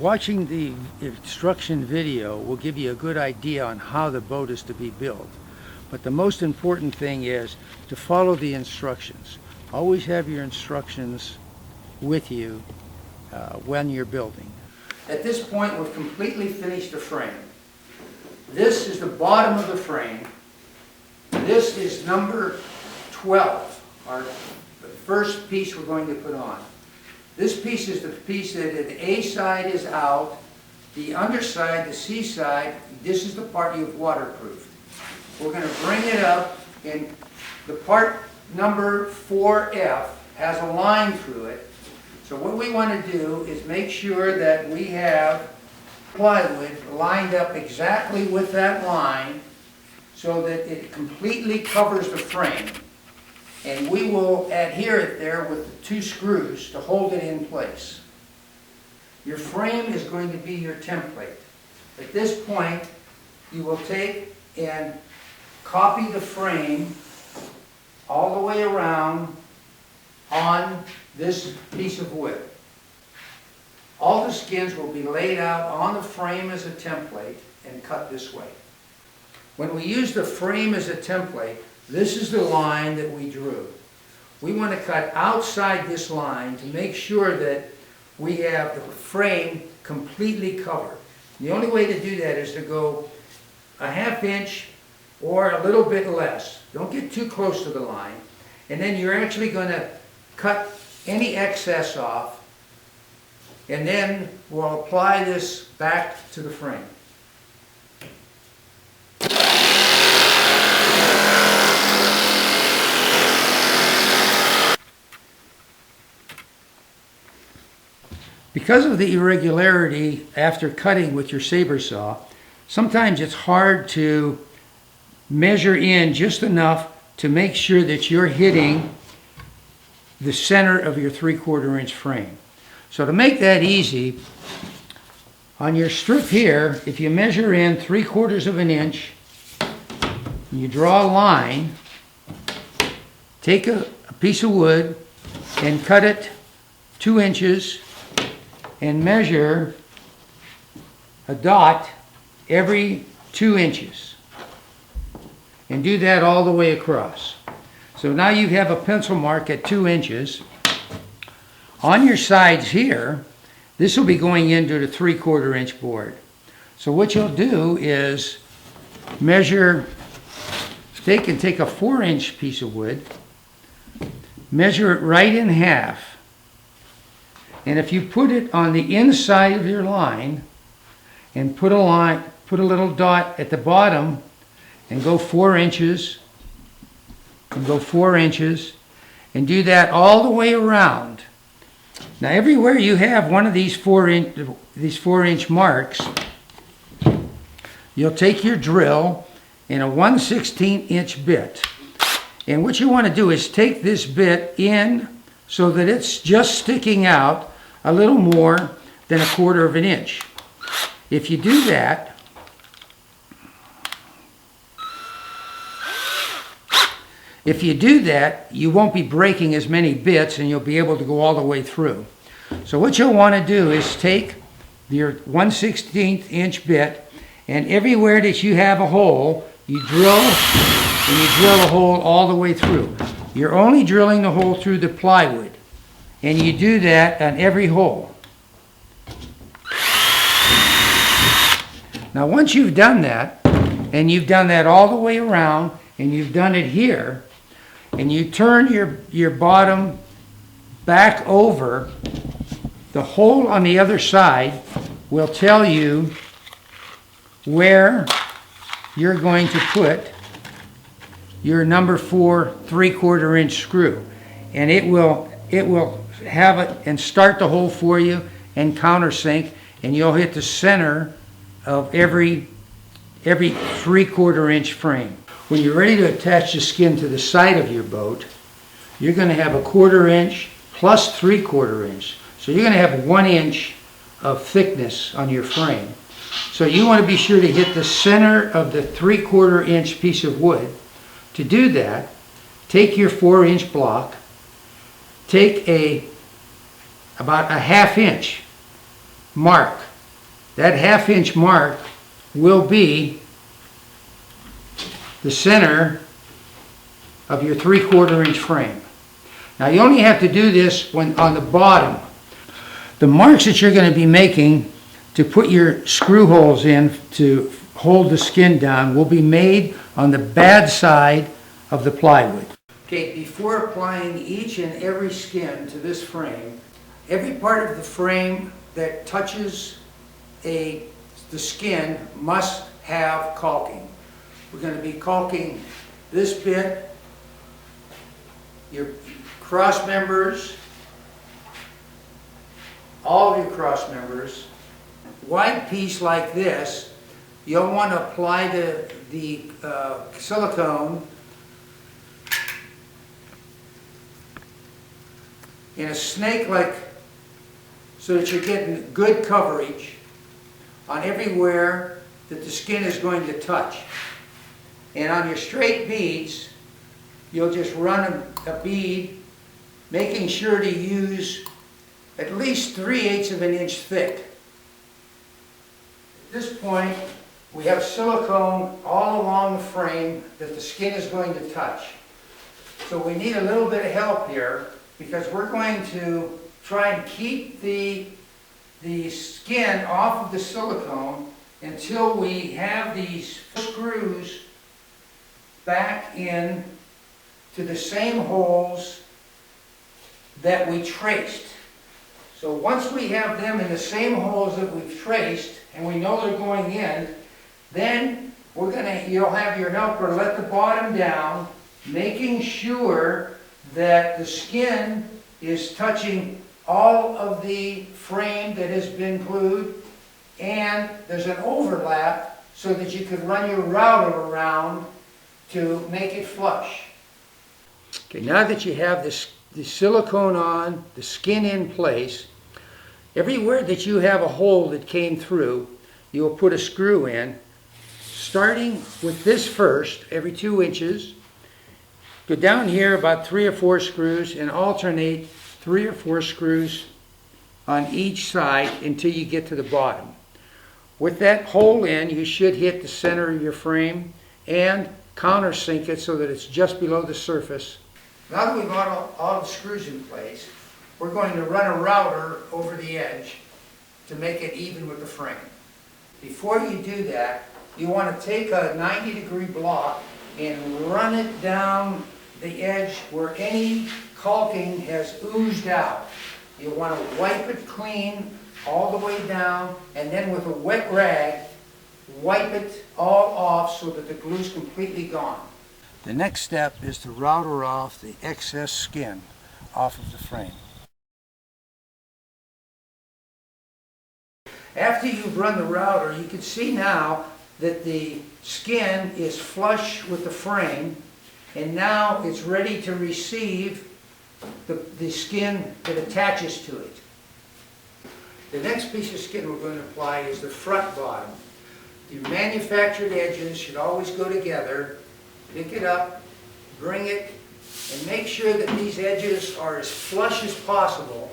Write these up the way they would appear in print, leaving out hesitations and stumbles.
Watching the instruction video will give you a good idea on how the boat is to be built. But the most important thing is to follow the instructions. Always have your instructions with you when you're building. At this point, we've completely finished the frame. This is the bottom of the frame. This is number 12, our first piece we're going to put on. This piece is the piece that the A side is out, the underside, the C side, this is the part you've waterproofed. We're going to bring it up, and the part number 4F has a line through it. So what we want to do is make sure that we have plywood lined up exactly with that line so that it completely covers the frame. And we will adhere it there with the 2 screws to hold it in place. Your frame is going to be your template. At this point, you will take and copy the frame all the way around on this piece of wood. All the skins will be laid out on the frame as a template and cut this way. When we use the frame as a template, this is the line that we drew. We want to cut outside this line to make sure that we have the frame completely covered. The only way to do that is to go a ½ inch or a little bit less. Don't get too close to the line. And then you're actually going to cut any excess off, and then we'll apply this back to the frame. Because of the irregularity after cutting with your saber saw, sometimes it's hard to measure in just enough to make sure that you're hitting the center of your 3/4 inch frame. So to make that easy, on your strip here, if you measure in 3/4 inch, and you draw a line, take a piece of wood and cut it 2 inches and measure a dot every 2 inches. And do that all the way across. So now you have a pencil mark at 2 inches. On your sides here, this will be going into the 3/4 inch board. So what you'll do is measure, take a 4-inch piece of wood, measure it right in half. And if you put it on the inside of your line and put a little dot at the bottom and go 4 inches and go 4 inches and do that all the way around. Now everywhere you have one of these 4-inch marks, you'll take your drill and a 1/16 inch bit. And what you want to do is take this bit in so that it's just sticking out a little more than 1/4 inch. If you do that, you won't be breaking as many bits and you'll be able to go all the way through. So what you'll want to do is take your 1/16 inch bit, and everywhere that you have a hole, you drill, and you drill a hole all the way through. You're only drilling the hole through the plywood, and you do that on every hole. Now once you've done that, and you've done that all the way around, and you've done it here, and you turn your bottom back over, the hole on the other side will tell you where you're going to put your number 4 3/4 inch screw. And it will have it and start the hole for you and countersink, and you'll hit the center of every 3/4 inch frame. When you're ready to attach the skin to the side of your boat, you're going to have a 1/4 inch plus 3/4 inch. So you're going to have 1 inch of thickness on your frame. So you want to be sure to hit the center of the 3/4 inch piece of wood. To do that, take your 4-inch block, take about a 1/2 inch mark That 1/2 inch mark will be the center of your 3/4 inch frame. Now you only have to do this when on the bottom. The marks that you're going to be making to put your screw holes in to hold the skin down will be made on the bad side of the plywood. Okay, before applying each and every skin to this frame, every part of the frame that touches the skin must have caulking. We're going to be caulking this bit, your cross members, all of your cross members. Wide piece like this, you'll want to apply the silicone in a snake-like, so that you're getting good coverage on everywhere that the skin is going to touch. And on your straight beads, you'll just run a bead, making sure to use at least 3/8 of an inch thick. At this point, we have silicone all along the frame that the skin is going to touch. So we need a little bit of help here, because we're going to try and keep the skin off of the silicone until we have these screws back in to the same holes that we traced. So once we have them in the same holes that we've traced, and we know they're going in, then you'll have your helper let the bottom down, making sure that the skin is touching all of the frame that has been glued, and there's an overlap so that you can run your router around to make it flush. Okay, now that you have the silicone on, the skin in place, everywhere that you have a hole that came through, you'll put a screw in, starting with this first, every 2 inches. Go down here about 3 or 4 screws and alternate 3 or 4 screws on each side until you get to the bottom. With that hole in, you should hit the center of your frame and countersink it so that it's just below the surface. Now that we've got all the screws in place, we're going to run a router over the edge to make it even with the frame. Before you do that, you want to take a 90-degree block and run it down the edge where any caulking has oozed out. You want to wipe it clean all the way down, and then with a wet rag, wipe it all off so that the glue is completely gone. The next step is to router off the excess skin off of the frame. After you've run the router, you can see now that the skin is flush with the frame, and now it's ready to receive the skin that attaches to it. The next piece of skin we're going to apply is the front bottom. The manufactured edges should always go together. Pick it up, bring it, and make sure that these edges are as flush as possible,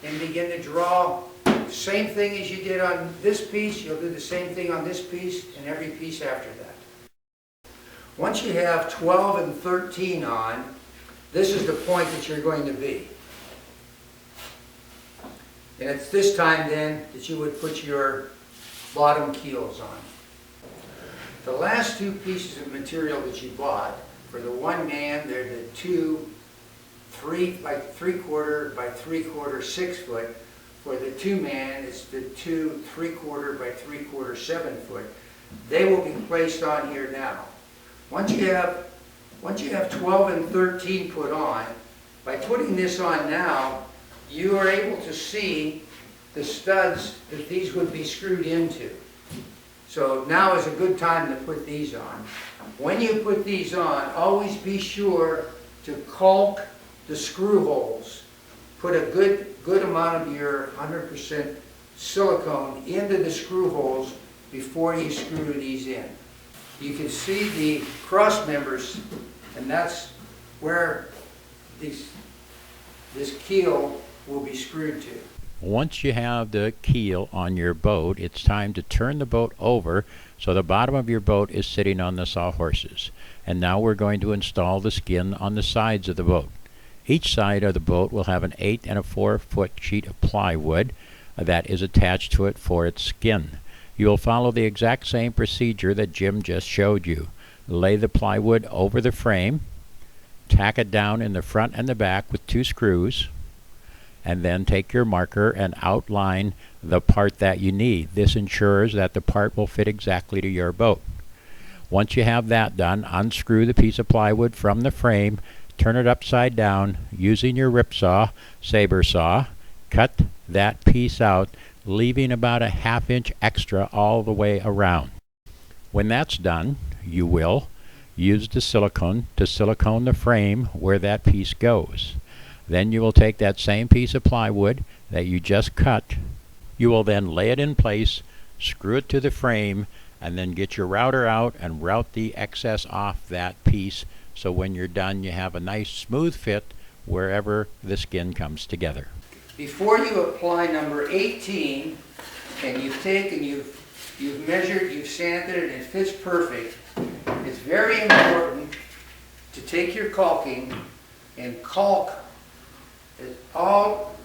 and begin to draw. Same thing as you did on this piece, you'll do the same thing on this piece and every piece after that. Once you have 12 and 13 on, this is the point that you're going to be. And it's this time then that you would put your bottom keels on. The last 2 pieces of material that you bought, for the one man, they're the 2 3 by 3/4 by 3/4 6 foot. For the 2-man, it's the 2 3/4 by 3/4 7 foot. They will be placed on here now. Once you have 12 and 13 put on, by putting this on now, you are able to see the studs that these would be screwed into. So now is a good time to put these on. When you put these on, always be sure to caulk the screw holes. Put a good amount of your 100% silicone into the screw holes before you screw these in. You can see the cross members, and that's where this keel will be screwed to. Once you have the keel on your boat, it's time to turn the boat over so the bottom of your boat is sitting on the sawhorses. And now we're going to install the skin on the sides of the boat. Each side of the boat will have an 8 and a 4-foot sheet of plywood that is attached to it for its skin. You will follow the exact same procedure that Jim just showed you. Lay the plywood over the frame, tack it down in the front and the back with 2 screws, and then take your marker and outline the part that you need. This ensures that the part will fit exactly to your boat. Once you have that done, unscrew the piece of plywood from the frame, turn it upside down using your rip saw, saber saw, cut that piece out, leaving about a 1/2 inch extra all the way around. When that's done, you will use the silicone to silicone the frame where that piece goes. Then you will take that same piece of plywood that you just cut. You will then lay it in place, screw it to the frame, and then get your router out and route the excess off that piece, so when you're done you have a nice smooth fit wherever the skin comes together. Before you apply number 18, and you've taken, you've measured, you've sanded it, and it fits perfect, it's very important to take your caulking and caulk all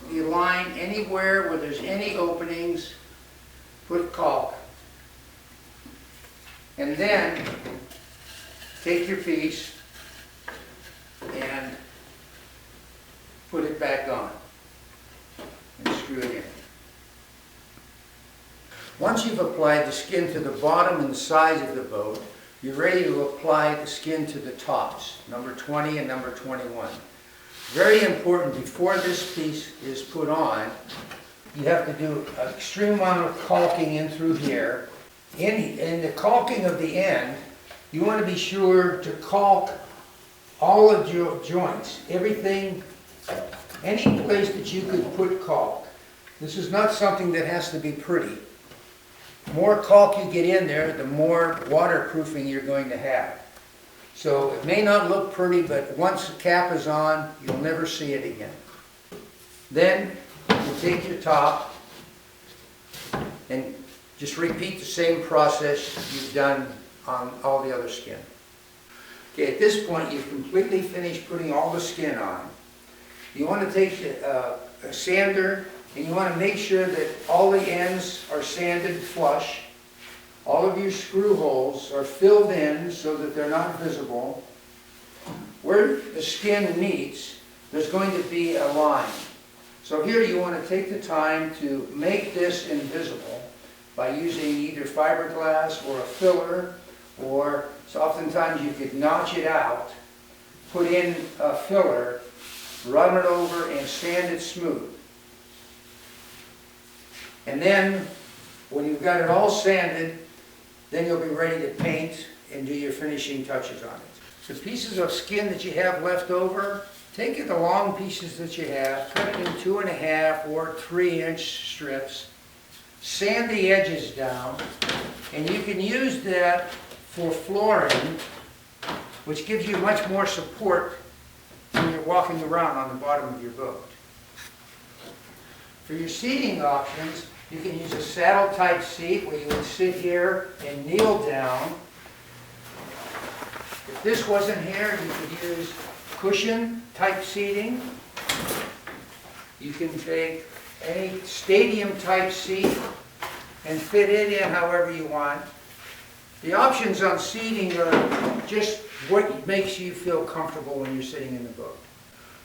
the line anywhere where there's any openings, put caulk. And then take your piece and put it back on and screw it in. Once you've applied the skin to the bottom and the sides of the boat, you're ready to apply the skin to the tops, number 20 and number 21. Very important, before this piece is put on, you have to do an extreme amount of caulking in through here. In the caulking of the end, you want to be sure to caulk all of your joints, everything, any place that you could put caulk. This is not something that has to be pretty. The more caulk you get in there, the more waterproofing you're going to have. So it may not look pretty, but once the cap is on, you'll never see it again. Then you take your top and just repeat the same process you've done on all the other skin. Okay, at this point you've completely finished putting all the skin on. You want to take a sander and you want to make sure that all the ends are sanded flush. All of your screw holes are filled in so that they're not visible. Where the skin meets, there's going to be a line. So here you want to take the time to make this invisible by using either fiberglass or a filler, or so oftentimes you could notch it out, put in a filler, run it over and sand it smooth. And then when you've got it all sanded, then you'll be ready to paint and do your finishing touches on it. The pieces of skin that you have left over, take the long pieces that you have, cut it in 2.5 or 3-inch strips, sand the edges down, and you can use that for flooring, which gives you much more support when you're walking around on the bottom of your boat. For your seating options, you can use a saddle type seat where you would sit here and kneel down. If this wasn't here, you could use cushion type seating. You can take any stadium type seat and fit it in however you want. The options on seating are just what makes you feel comfortable when you're sitting in the boat.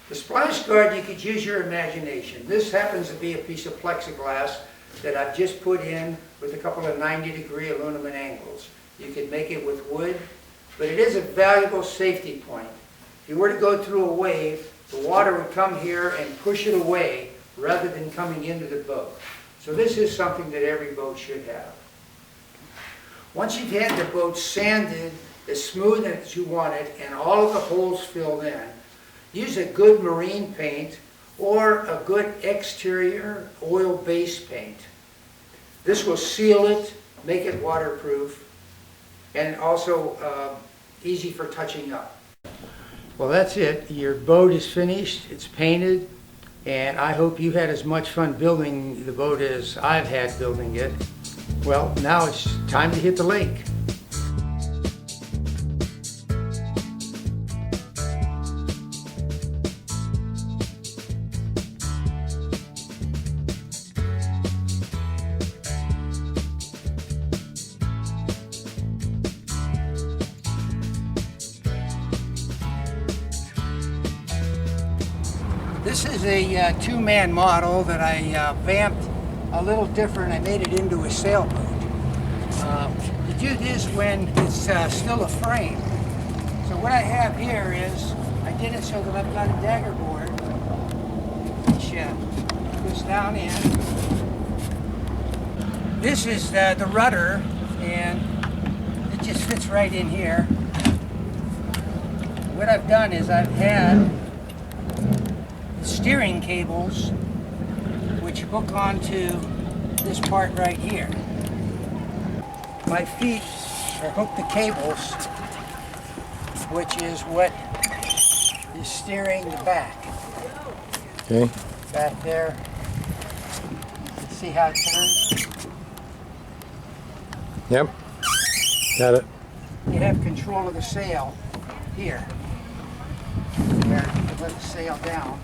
The splash guard, you could use your imagination. This happens to be a piece of plexiglass that I've just put in with a couple of 90-degree aluminum angles. You could make it with wood, but it is a valuable safety point. If you were to go through a wave, the water would come here and push it away rather than coming into the boat. So this is something that every boat should have. Once you've had the boat sanded as smooth as you want it and all of the holes filled in, use a good marine paint or a good exterior oil-based paint. This will seal it, make it waterproof, and also easy for touching up. Well, that's it. Your boat is finished. It's painted. And I hope you had as much fun building the boat as I've had building it. Well, now it's time to hit the lake. This is a two-man model that I vamped a little different. I made it into a sailboat. You do this when it's still a frame. So what I have here is, I did it so that I've got a dagger board, which goes down in. This is the rudder, and it just fits right in here. What I've done is I've had steering cables which hook onto this part right here. My feet are hooked to cables, which is what is steering the back. Okay. Back there. You can see how it turns. Yep. Got it. You have control of the sail here. There, you let the sail down.